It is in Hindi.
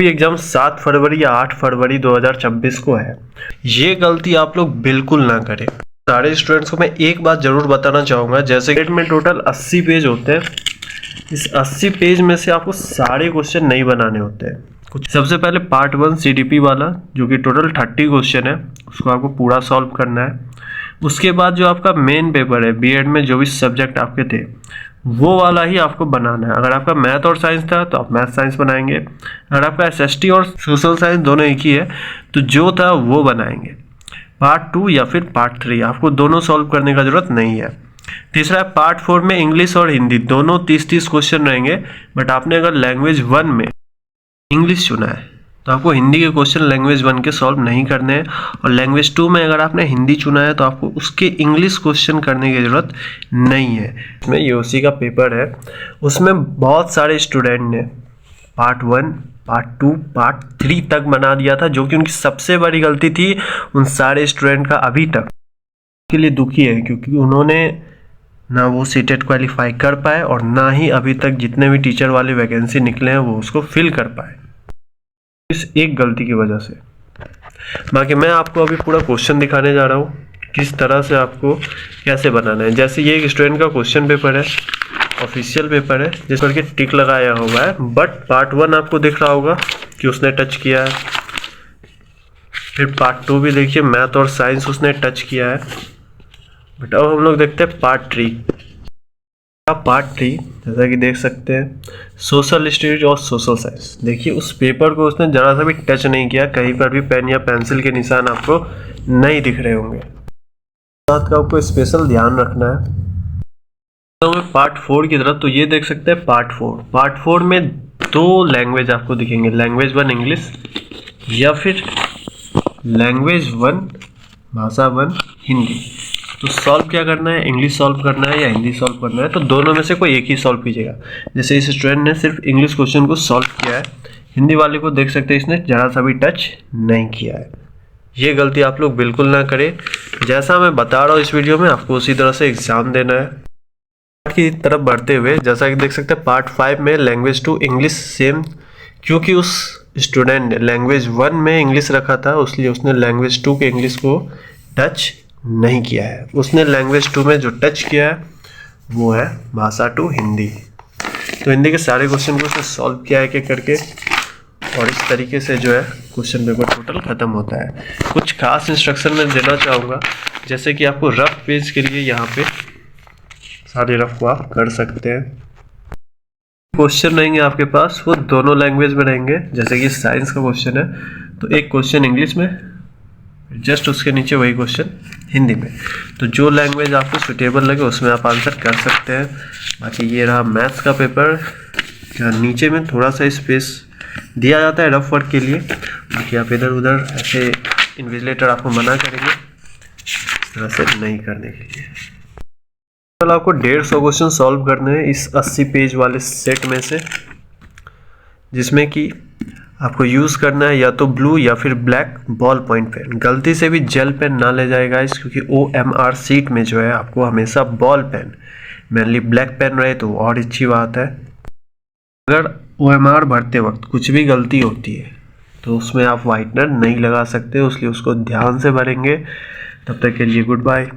एग्जाम 7 फरवरी या 8 फरवरी 2026 को है। ये गलती आप लोग बिल्कुल ना करें। सारे स्टूडेंट्स को मैं एक बात जरूर बताना चाहूँगा, जैसे कि में टोटल 80 पेज होते हैं। इस 80 पेज में से आपको सारे क्वेश्चन नहीं बनाने होते हैं। कुछ सबसे पहले पार्ट 1 CDP वाला, जो कि टोटल 30 क्वेश्चन है, उसको आपको पूरा सॉल्व करना है। उसके बाद जो आपका मेन पेपर है बीएड में, जो भी सब्जेक्ट आपके थे वो वाला ही आपको बनाना है। अगर आपका मैथ और साइंस था तो आप मैथ साइंस बनाएंगे। अगर आपका SST और सोशल साइंस दोनों एक ही है तो जो था वो बनाएंगे। पार्ट 2 या फिर पार्ट 3 आपको दोनों सॉल्व करने का जरूरत नहीं है। तीसरा है पार्ट 4 में इंग्लिश और हिंदी दोनों 30-30 क्वेश्चन रहेंगे। बट आपने अगर लैंग्वेज 1 में इंग्लिश चुना है तो आपको हिंदी के क्वेश्चन लैंग्वेज 1 के सॉल्व नहीं करने हैं, और लैंग्वेज 2 में अगर आपने हिंदी चुना है तो आपको उसके इंग्लिश क्वेश्चन करने की ज़रूरत नहीं है। इसमें यूसी का पेपर है, उसमें बहुत सारे स्टूडेंट ने पार्ट 1, पार्ट 2, पार्ट 3 तक बना दिया था, जो कि उनकी सबसे बड़ी गलती थी। उन सारे स्टूडेंट का अभी तक के लिए दुखी है, क्योंकि उन्होंने ना वो सीटेट क्वालिफाई कर पाए और ना ही अभी तक जितने भी टीचर वाले वैकेंसी निकले हैं वो उसको फिल कर पाए, इस एक गलती की वजह से। बाकी मैं आपको अभी पूरा क्वेश्चन दिखाने जा रहा हूँ किस तरह से आपको कैसे बनाना है। जैसे ये एक स्टूडेंट का क्वेश्चन पेपर है, ऑफिशियल पेपर है, जिस पर कि टिक लगाया हुआ है। बट पार्ट 1 आपको दिख रहा होगा कि उसने टच किया है। फिर पार्ट 2 भी देखिए, मैथ और साइंस उसने टच किया है। बट अब हम लोग देखते हैं पार्ट 3। पार्ट 3 जैसा कि देख सकते हैं, सोशल स्टडीज और सोशल साइंस। देखिए उस पेपर को उसने जरा सा भी टच नहीं किया, कहीं पर भी पेन या पेंसिल के निशान आपको नहीं दिख रहे होंगे। बात का आपको स्पेशल ध्यान रखना है। तो पार्ट 4 की तरफ, तो ये देख सकते हैं पार्ट 4। पार्ट 4 में 2 लैंग्वेज आपको दिखेंगे, लैंग्वेज 1 इंग्लिश या फिर लैंग्वेज 1 भाषा 1 हिंदी। तो सॉल्व क्या करना है, इंग्लिश सॉल्व करना है या हिंदी सॉल्व करना है, तो दोनों में से कोई एक ही सॉल्व कीजिएगा। जैसे इस स्टूडेंट ने सिर्फ इंग्लिश क्वेश्चन को सॉल्व किया है, हिंदी वाले को देख सकते हैं इसने जरा सा भी टच नहीं किया है। ये गलती आप लोग बिल्कुल ना करें। जैसा मैं बता रहा हूँ इस वीडियो में, आपको उसी तरह से एग्जाम देना है। पार्ट की तरफ बढ़ते हुए, जैसा कि देख सकते हैं पार्ट 5 में लैंग्वेज 2 इंग्लिश सेम, क्योंकि उस स्टूडेंट ने लैंग्वेज 1 में इंग्लिश रखा था, इसलिए उसने लैंग्वेज 2 के इंग्लिश को टच नहीं किया है। उसने लैंग्वेज 2 में जो टच किया है वो है भाषा 2 हिंदी। तो हिंदी के सारे क्वेश्चन को उसने सॉल्व किया है एक करके, और इस तरीके से जो है क्वेश्चन पेपर टोटल खत्म होता है। कुछ खास इंस्ट्रक्शन मैं देना चाहूँगा, जैसे कि आपको रफ पेज के लिए यहाँ पे सारे रफ को आप कर सकते हैं। क्वेश्चन रहेंगे आपके पास, वो दोनों लैंग्वेज में रहेंगे। जैसे कि साइंस का क्वेश्चन है तो एक क्वेश्चन इंग्लिश में, जस्ट उसके नीचे वही क्वेश्चन हिंदी में। तो जो लैंग्वेज आपको सुटेबल लगे उसमें आप आंसर कर सकते हैं। बाकी ये रहा मैथ्स का पेपर, जहाँ नीचे में थोड़ा सा स्पेस दिया जाता है रफ वर्क के लिए। बाकी आप इधर उधर ऐसे इन्विजिलेटर आपको मना करेंगे इस तरह से नहीं करने के लिए। कल आपको 150 क्वेश्चन सॉल्व करने हैं इस 80 पेज वाले सेट में से, जिसमें कि आपको यूज़ करना है या तो ब्लू या फिर ब्लैक बॉल पॉइंट पेन। गलती से भी जेल पेन ना ले जाएगा इस, क्योंकि OMR सीट में जो है आपको हमेशा ball pen, mainly black pen रहे तो और अच्छी बात है। अगर OMR भरते वक्त कुछ भी गलती होती है तो उसमें आप वाइटनर नहीं लगा सकते, इसलिए उसको ध्यान से भरेंगे। तब तक के लिए गुड बाय।